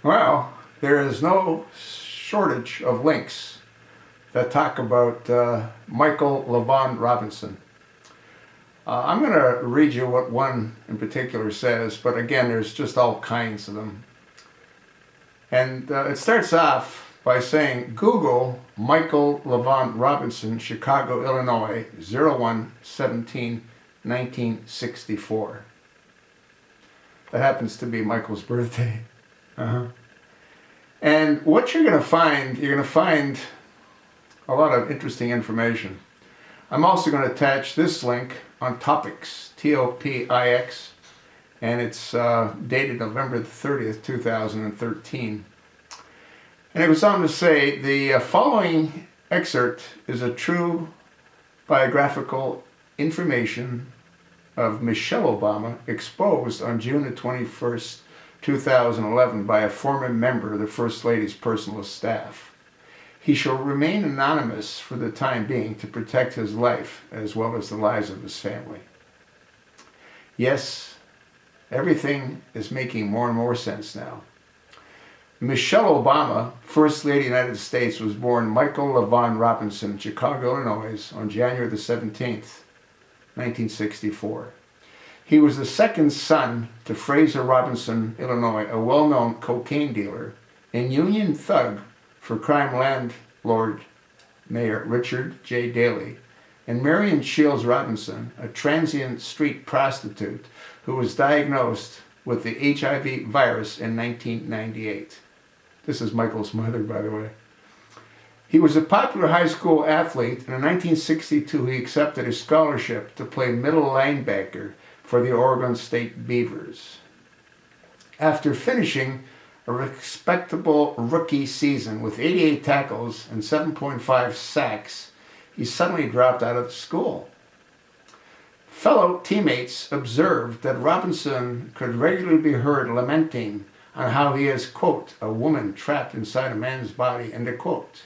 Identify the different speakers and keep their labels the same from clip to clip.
Speaker 1: Well, there is no shortage of links that talk about Michael LaVaughn Robinson. I'm going to read you what one in particular says, but again, there's just all kinds of them. And it starts off by saying, Google Michael LaVaughn Robinson, Chicago, Illinois, 01/17/1964. That happens to be Michael's birthday. And what you're going to find a lot of interesting information. I'm also going to attach this link on Topics, T-O-P-I-X, and it's dated November the 30th, 2013. And it goes on to say, the following excerpt is a true biographical information of Michelle Obama exposed on June the 21st, 2011 by a former member of the First Lady's personal staff. He shall remain anonymous for the time being to protect his life as well as the lives of his family. Yes, everything is making more and more sense now. Michelle Obama, First Lady of the United States, was born Michael LaVaughn Robinson in Chicago, Illinois on January the 17th, 1964. He was the second son to Fraser Robinson, Illinois, a well-known cocaine dealer and union thug for crime landlord Mayor Richard J. Daley, and Marion Shields Robinson, a transient street prostitute who was diagnosed with the HIV virus in 1998. This is Michael's mother, by the way. He was a popular high school athlete, and in 1962 he accepted a scholarship to play middle linebacker for the Oregon State Beavers. After finishing a respectable rookie season with 88 tackles and 7.5 sacks, he suddenly dropped out of the school. Fellow teammates observed that Robinson could regularly be heard lamenting on how he is, quote, a woman trapped inside a man's body, end of quote.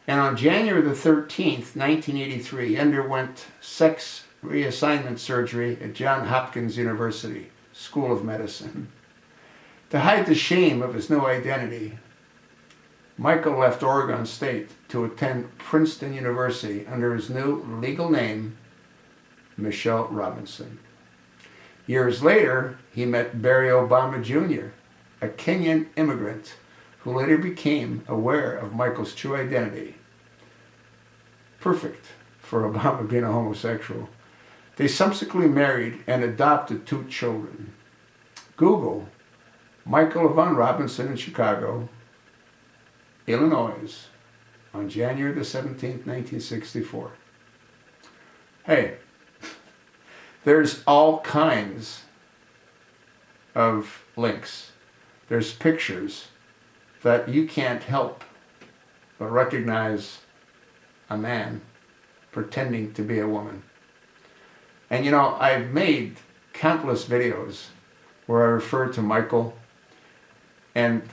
Speaker 1: And on January the 13th, 1983, he underwent sex reassignment surgery at Johns Hopkins University School of Medicine. To hide the shame of his new identity, Michael left Oregon State to attend Princeton University under his new legal name, Michelle Robinson. Years later, he met Barry Obama Jr., a Kenyan immigrant who later became aware of Michael's true identity. Perfect for Obama being a homosexual. They subsequently married and adopted 2 children. Google Michael LaVaughn Robinson in Chicago, Illinois, on January the 17th, 1964. Hey, there's all kinds of links. There's pictures that you can't help but recognize a man pretending to be a woman. And you know, I've made countless videos where I refer to Michael, and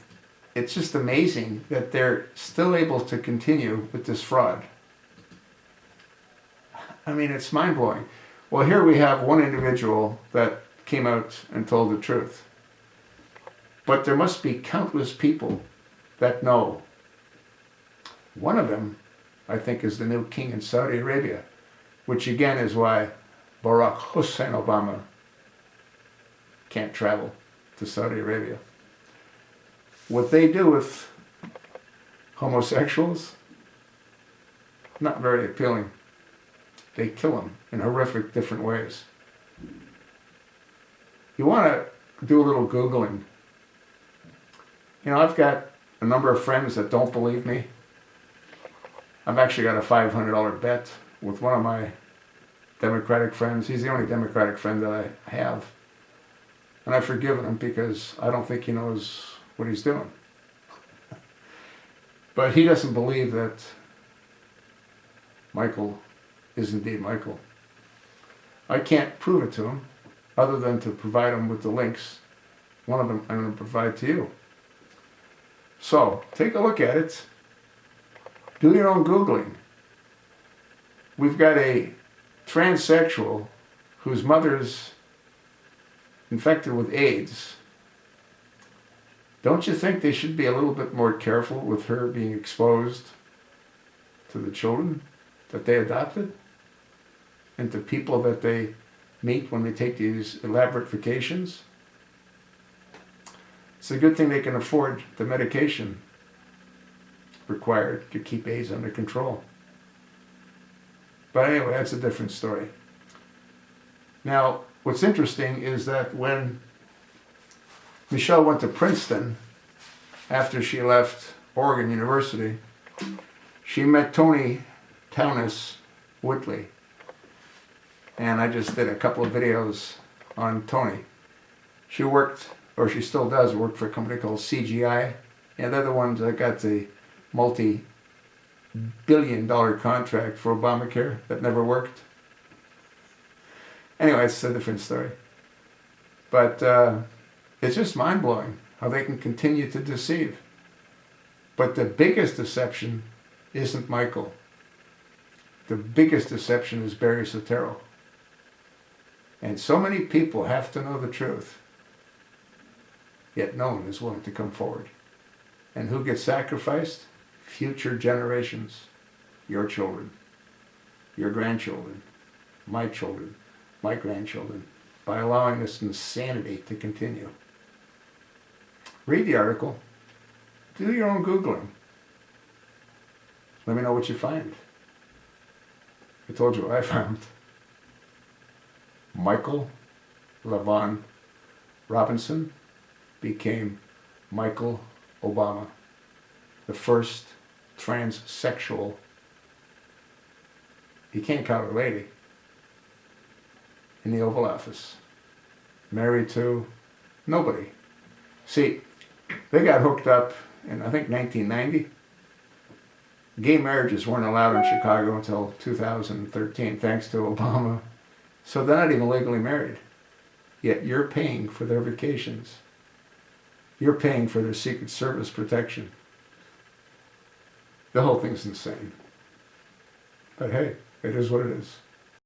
Speaker 1: it's just amazing that they're still able to continue with this fraud. I mean, it's mind-blowing. Well, here we have one individual that came out and told the truth. But there must be countless people that know. One of them, I think, is the new king in Saudi Arabia, which again is why Barack Hussein Obama can't travel to Saudi Arabia. What they do with homosexuals, not very appealing. They kill them in horrific different ways. You want to do a little Googling. You know, I've got a number of friends that don't believe me. I've actually got a $500 bet with one of my Democratic friends. He's the only Democratic friend that I have. And I've forgiven him because I don't think he knows what he's doing. But he doesn't believe that Michael is indeed Michael. I can't prove it to him other than to provide him with the links. One of them I'm going to provide to you. So, take a look at it. Do your own Googling. We've got a transsexual whose mother's infected with AIDS, Don't you think they should be a little bit more careful with her being exposed to the children that they adopted and to people that they meet when they take these elaborate vacations? It's a good thing they can afford the medication required to keep AIDS under control. But anyway, that's a different story. Now, what's interesting is that when Michelle went to Princeton, after she left Oregon University, she met Townes-Whitley. And I just did a couple of videos on Tony. She worked, or she still does, work for a company called CGI. And they're the ones that got the multi-billion-dollar contract for Obamacare that never worked. Anyway, it's a different story. But it's just mind-blowing how they can continue to deceive. But the biggest deception isn't Michael. The biggest deception is Barry Soetoro. And so many people have to know the truth, yet no one is willing to come forward. And who gets sacrificed? Future generations. Your children, your grandchildren, my children, my grandchildren, by allowing this insanity to continue. Read the article. Do your own Googling. Let me know what you find. I told you what I found. Michael LaVaughn Robinson became Michael Obama, the first transsexual. He can't count a lady. In the Oval Office. Married to nobody. See, they got hooked up in, I think, 1990. Gay marriages weren't allowed in Chicago until 2013, thanks to Obama. So they're not even legally married. Yet you're paying for their vacations. You're paying for their Secret Service protection. The whole thing's insane. But hey, it is what it is.